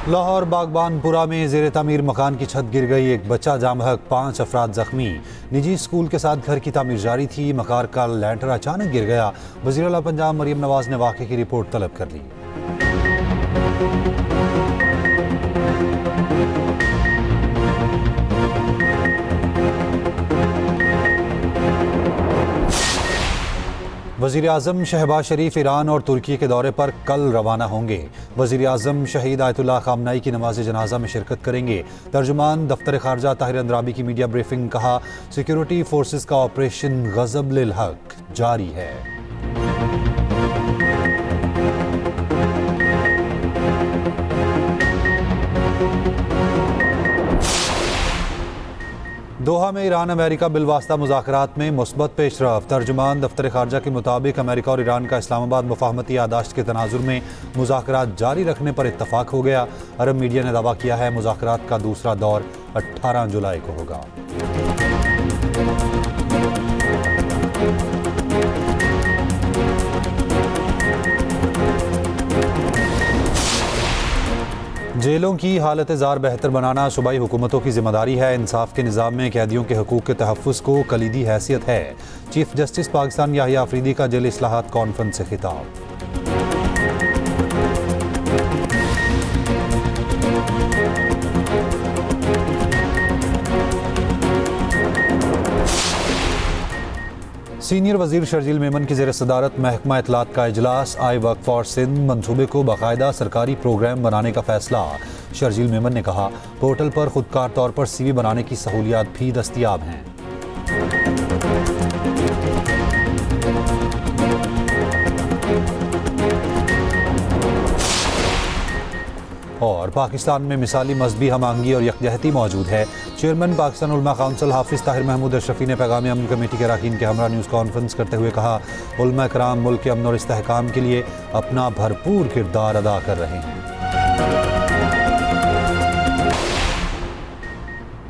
लाहौर बागबानपुरा में ज़ेर तामीर मकान की छत गिर गई, एक बच्चा जाम बहक, 5 अफराद जख्मी। निजी स्कूल के साथ घर की तामीर जारी थी, मकान का लैंटर अचानक गिर गया। वज़ीर आला पंजाब मरीम नवाज ने वाक़े की रिपोर्ट तलब कर ली। वज़ीर आज़म शहबाज शरीफ ईरान और तुर्की के दौरे पर कल रवाना होंगे। वज़ीर आज़म शहीद आयतुल्लाह ख़ामनाई की नमाज जनाजा में शिरकत करेंगे। तर्जुमान दफ्तर ख़ारजा ताहिर अंद्राबी की मीडिया ब्रीफिंग, कहा सिक्योरिटी फोर्सेस का ऑपरेशन ग़ज़ब लिल हक़ जारी है। दोहा में ईरान अमेरिका बिलवास्ता मुज़ाकरात में मुस्बत पेशरफ़। तर्जुमान दफ्तर ख़ारजा के मुताबिक अमेरिका और ईरान का इस्लामाबाद मुफ़ाहमती यादाश्त के तनाजुर में मुज़ाकरात जारी रखने पर इत्तफ़ाक़ हो गया। अरब मीडिया ने दावा किया है मुज़ाकरात का दूसरा दौर 18 जुलाई को होगा। जेलों की हालत ज़ार बेहतर बनाना सूबाई हुकूमतों की जिम्मेदारी है। इंसाफ के निज़ाम में कैदियों के हकूक़ के तहफ़्फ़ुज़ को कलीदी हैसियत है। चीफ जस्टिस पाकिस्तान याहिया अफरीदी का जेल इस्लाहात कॉन्फ्रेंस से खिताब। सीनियर वज़ीर शर्जील मेमन की ज़ेर सदारत महकमा इत्तलात का इजलास। आई वर्क फॉर सिंध मनसूबे को बाकायदा सरकारी प्रोग्राम बनाने का फैसला। शर्जील मेमन ने कहा पोर्टल पर खुदकार तौर पर CV बनाने की सहूलियात भी दस्तियाब हैं। और पाकिस्तान में मिसाली मजहबी हमआहंगी और यकजहती मौजूद है। चेयरमैन पाकिस्तान उलमा काउंसिल हाफिज़ ताहिर महमूद अशरफी ने पैगाम अमन कमेटी के अरकान के हमरा न्यूज़ कॉन्फ्रेंस करते हुए कहा उलमा कराम मुल्क के अमन और इस्तेहकाम के लिए अपना भरपूर किरदार अदा कर रहे हैं।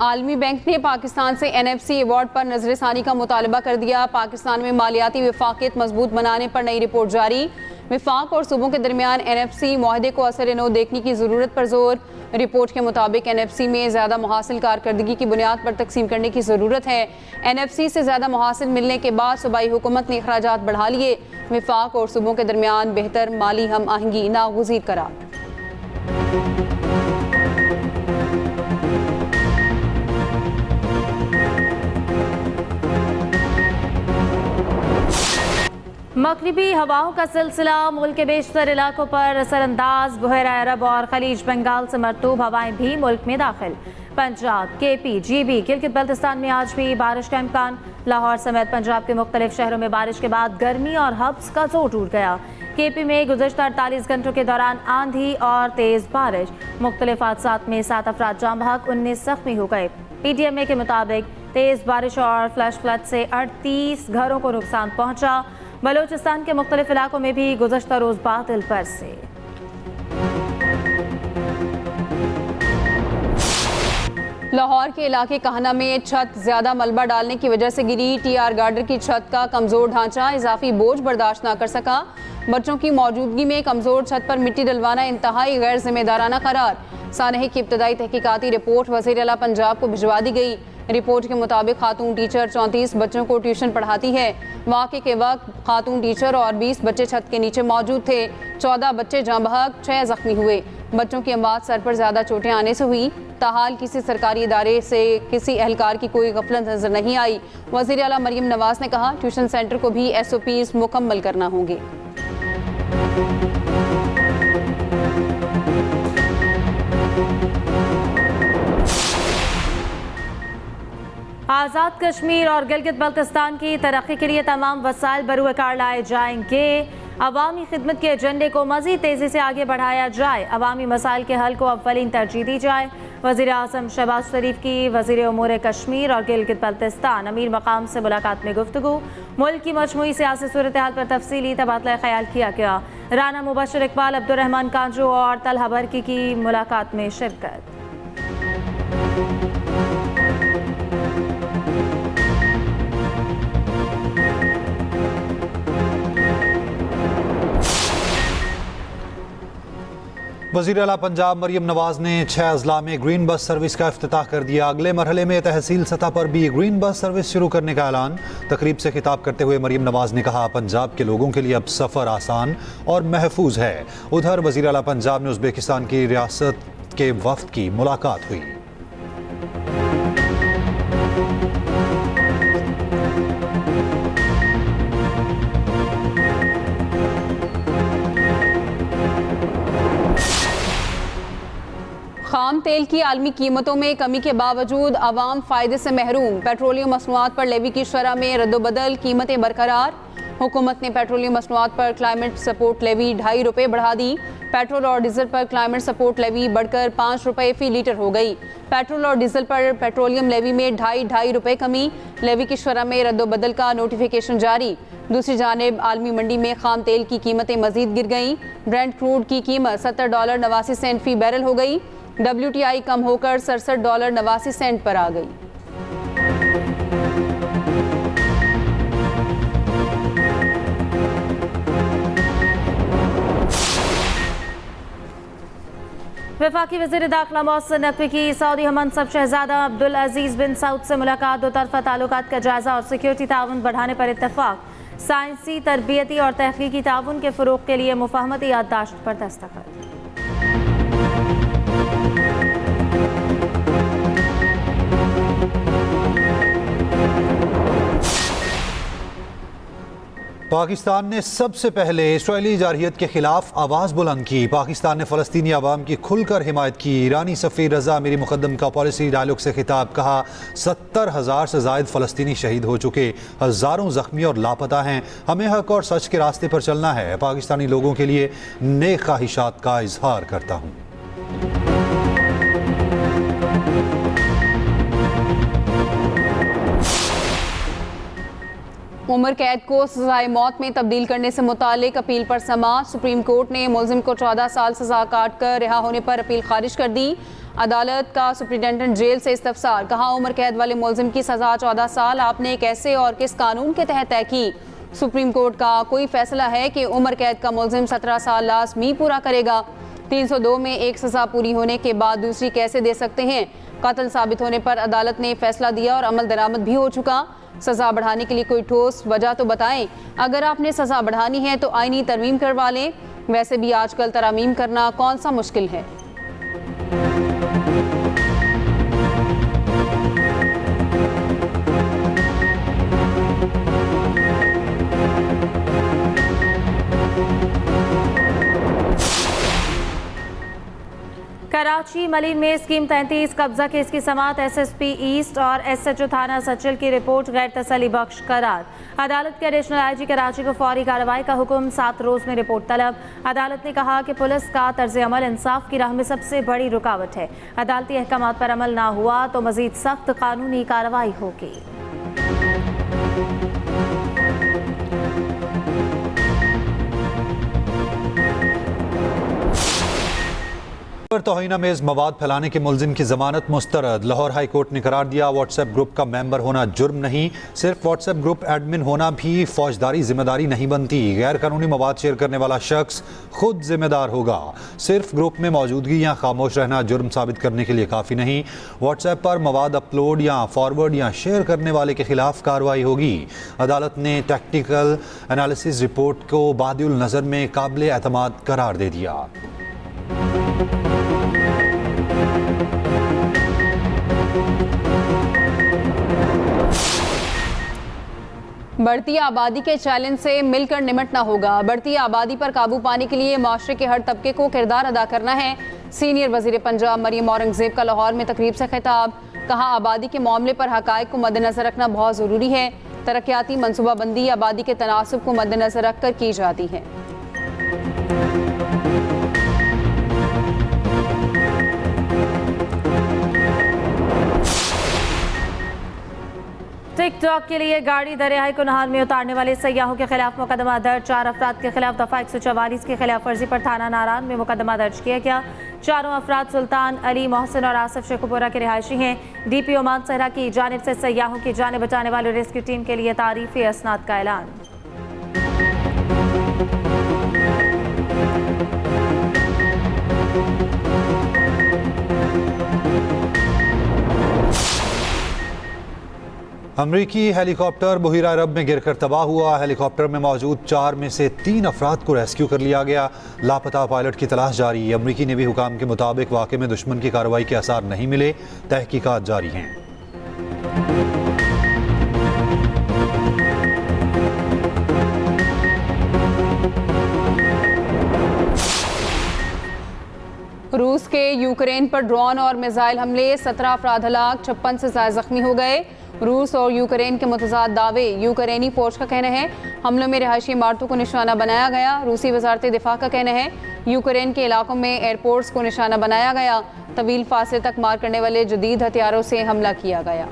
आलमी बैंक ने पाकिस्तान से NFC अवार्ड पर नजरसानी का मुतालबा कर दिया। पाकिस्तान में मालियाती वफाकियत मजबूत बनाने पर नई रिपोर्ट जारी। विफाक और सूबों के दरमियान NFC माहदे को असर नो देखने की ज़रूरत पर जोर। रिपोर्ट के मुताबिक NFC में ज़्यादा मुहासिल कारकर्दगी की बुनियाद पर तकसीम करने की ज़रूरत है। NFC से ज़्यादा मुहासिल मिलने के बाद सूबाई हुकूमत ने अखराजात बढ़ा लिए। विफाक और सूबों के दरमियान बेहतर माली हम आहंगी नागुज़ीर करार। मगरिबी हवाओं का सिलसिला मुल्क के बेशतर इलाकों पर असरअंदाज। बहरा अरब और खलीज बंगाल से मरतूब हवाएं भी मुल्क में दाखिल। पंजाब, KP, GB, गिलगित बल्तिस्तान में आज भी बारिश का इम्कान। लाहौर समेत पंजाब के मुख्तलिफ शहरों में बारिश के बाद गर्मी और हब्स का जोर टूट गया। KP में गुज़श्ता 48 घंटों के दौरान आंधी और तेज़ बारिश। मुख्तलिफ हादसात में 7 अफराद जाम बहक, 19 जख्मी हो गए। PTMA के मुताबिक तेज़ बारिश और फ्लैश फ्लड से 38 घरों को नुकसान पहुँचा। बलोचिस्तान के मुख्तलिफ इलाकों में भी गुज़श्ता रोज़ बादल बरसे। लाहौर के इलाके कहना में छत ज्यादा मलबा डालने की वजह से गिरी। TR गार्डर की छत का कमजोर ढांचा इजाफी बोझ बर्दाश्त न कर सका। बच्चों की मौजूदगी में कमजोर छत पर मिट्टी डलवाना इंतहाई गैर जिम्मेदाराना करार। सानहे की इब्तदाई तहकीकाती रिपोर्ट वज़ीर आला पंजाब को भिजवा दी गई। रिपोर्ट के मुताबिक खातून टीचर 34 बच्चों को ट्यूशन पढ़ाती है। वाक़े के वक्त खातून टीचर और 20 बच्चे छत के नीचे मौजूद थे। 14 बच्चे जाँ बहक, 6 जख्मी हुए। बच्चों की अमवात सर पर ज़्यादा चोटें आने से हुई। ताहाल किसी सरकारी इदारे से किसी एहलकार की कोई गफलत नजर नहीं आई। वज़ीर आला मरीम नवाज ने कहा ट्यूशन सेंटर को भी SOPs मुकम्मल करना होंगे। आज़ाद कश्मीर और गिलगित बल्तिस्तान की तरक्की के लिए तमाम वसाइल बरूए कार लाए जाएंगे। अवामी खिदमत के एजेंडे को मज़ीद तेज़ी से आगे बढ़ाया जाए। अवामी मसाइल के हल को अव्वलीन तरजीह दी जाए। वज़ीर आज़म शहबाज शरीफ की वज़ीर उमूर कश्मीर और गिलगित बल्तिस्तान अमीर मकाम से मुलाकात में गुफ्तगू। मुल्क की मजमूई सियासी सूरत हाल पर तफसीली तबादला ख्याल किया गया। राना मुबशर इकबाल, अब्दुर्रहमान कांजू और तलहा बरकी की मुलाकात में शिरकत। वज़ीर आला पंजाब मरियम नवाज ने 6 अजला में ग्रीन बस सर्विस का इफ्तिताह कर दिया। अगले मरहले में तहसील सतह पर भी ग्रीन बस सर्विस शुरू करने का ऐलान। तकरीब से खिताब करते हुए मरियम नवाज ने कहा, पंजाब के लोगों के लिए अब सफ़र आसान और महफूज है। उधर वज़ीर आला पंजाब ने उज़्बेकिस्तान की रियासत के वफ़द की मुलाकात हुई। खाम तेल की आलमी कीमतों में कमी के बावजूद अवाम फ़ायदे से महरूम। पेट्रोलियम मसनूआत पर लेवी की शरह में रद्दोबदल, कीमतें बरकरार। हुकूमत ने पेट्रोलियम मसनूआत पर क्लाइमेट सपोर्ट लेवी ₹2.5 बढ़ा दी। पेट्रोल और डीजल पर क्लाइमेट सपोर्ट लेवी बढ़कर ₹5 फी लीटर हो गई। पेट्रोल और डीजल पर पेट्रोलियम लेवी में ₹2.5 कमी। लेवी की शरह में रद्दोबदल का नोटिफिकेशन जारी। दूसरी जानिब आलमी मंडी में खाम तेल की कीमतें मजीद गिर गईं। ब्रेंट क्रूड की कीमत $70.89 फी बैरल हो गई। WTI कम होकर $67.89 पर आ गई। वफाकी वज़ीर दाखिला मोहसिन नकवी की सऊदी हमनसब शहजादा अब्दुल अजीज़ बिन सऊद से मुलाकात। दो तरफ़ा ताल्लुकात का जायज़ा और सिक्योरिटी ताउन बढ़ाने पर इत्तफ़ाक़। साइंसी, तरबियती और तहक़ीक़ी ताउन के फ़रोग़ के लिए मुफ़ाहमती याददाश्त पर दस्तखत। पाकिस्तान ने सबसे पहले इसराइली जारहियत के खिलाफ आवाज़ बुलंद की। पाकिस्तान ने फ़लस्तीनी अवाम की खुलकर हिमायत की। ईरानी सफ़ीर रज़ा अमीरी मुक़द्दम का पॉलिसी डायलॉग से खिताब। कहा, 70,000 से ज़ायद फ़लस्तीनी शहीद हो चुके, हज़ारों ज़ख्मी और लापता हैं। हमें हक़ और सच के रास्ते पर चलना है। पाकिस्तानी लोगों के लिए नेक ख्वाहिशात का इजहार करता हूँ। उम्र कैद को सजाए मौत में तब्दील करने से मुतालिक अपील पर समाअत। सुप्रीम कोर्ट ने मुलजिम को 14 साल सजा काट कर रिहा होने पर अपील खारिज कर दी। अदालत का सुप्रिटेंडेंट जेल से इस्तफसार। कहा, उम्र कैद वाले मुलजिम की सजा 14 साल आपने कैसे और किस कानून के तहत तय की? सुप्रीम कोर्ट का कोई फैसला है कि उम्र कैद का मुलजिम 17 साल लाजमी पूरा करेगा? 302 में एक सजा पूरी होने के बाद दूसरी कैसे दे सकते हैं? कत्ल साबित होने पर अदालत ने फैसला दिया और अमल दरामद भी हो चुका। सज़ा बढ़ाने के लिए कोई ठोस वजह तो बताएं। अगर आपने सज़ा बढ़ानी है तो आईनी तरमीम करवा लें। वैसे भी आजकल तरमीम करना कौन सा मुश्किल है। कराची मलिन में स्कीम 33 कब्जा केस की समाअत। SSP ईस्ट और SHO थाना सचिल की रिपोर्ट गैर तसल्ली बख्श करार। अदालत के एडिशनल IG कराची को फौरी कार्रवाई का हुक्म। 7 रोज में रिपोर्ट तलब। अदालत ने कहा कि पुलिस का तर्ज अमल इंसाफ की राह में सबसे बड़ी रुकावट है। अदालती अहकामात पर अमल ना हुआ तो मजीद सख्त कानूनी कार्रवाई होगी। पर तौहीन-आमेज़ मवाद फैलाने के मुलजिम की जमानत मुस्तरद। लाहौर हाई कोर्ट ने करार दिया, व्हाट्सएप ग्रुप का मेंबर होना जुर्म नहीं, सिर्फ व्हाट्सएप ग्रुप एडमिन होना भी फौजदारी जिम्मेदारी नहीं बनती। गैर कानूनी मवाद शेयर करने वाला शख्स खुद जिम्मेदार होगा। सिर्फ ग्रुप में मौजूदगी या खामोश रहना जुर्म साबित करने के लिए काफ़ी नहीं। व्हाट्सएप पर मवाद अपलोड या फॉरवर्ड या शेयर करने वाले के खिलाफ कार्रवाई होगी। अदालत ने टेक्निकल एनालिसिस रिपोर्ट को बादिउल नज़र में काबिल एतमाद करार दे दिया। बढ़ती आबादी के चैलेंज से मिलकर निपटना होगा। बढ़ती आबादी पर काबू पाने के लिए माशरे के हर तबके को किरदार अदा करना है। सीनियर वजीर पंजाब मरियम औरंगजेब का लाहौर में तकरीब से खिताब। कहा, आबादी के मामले पर हकायक को मद्देनजर रखना बहुत ज़रूरी है। तरक्याती मनसूबाबंदी आबादी के तनासुब को मद्देनजर रखकर की जाती है। टिकटॉक के लिए गाड़ी दरियाई कुनहाल में उतारने वाले सयाहों के खिलाफ मुकदमा दर्ज। 4 अफराद के खिलाफ दफा 144 की खिलाफ वर्जी पर थाना नारायण में मुकदमा दर्ज किया गया। 4 अफराद सुल्तान अली, मोहसिन और आसिफ शेखुपुरा के रिहायशी हैं। DP ओमान सहरा की जानिब से सयाहों की जाने बचाने वाली रेस्क्यू टीम के लिए तारीफी असनाद का ऐलान। अमरीकी हेलीकॉप्टर बुहिरा अरब में गिरकर तबाह हुआ। हेलीकॉप्टर में मौजूद 4 में से 3 अफराद को रेस्क्यू कर लिया गया। लापता पायलट की तलाश जारी। अमरीकी नेवी हुकाम के मुताबिक वाक़े में दुश्मन की कार्रवाई के आसार नहीं मिले। तहकीकात जारी हैं। रूस के यूक्रेन पर ड्रोन और मिसाइल हमले, 17 अफराद हलाक, 56 से ज़्यादा जख्मी हो गए। रूस और यूक्रेन के मुतज़ाद दावे। यूक्रेनी फौज का कहना है हमलों में रिहायशी इमारतों को निशाना बनाया गया। रूसी वजारत दिफा का कहना है यूक्रेन के इलाकों में एयरपोर्ट्स को निशाना बनाया गया। तवील फासले तक मार करने वाले जदीद हथियारों से हमला किया गया।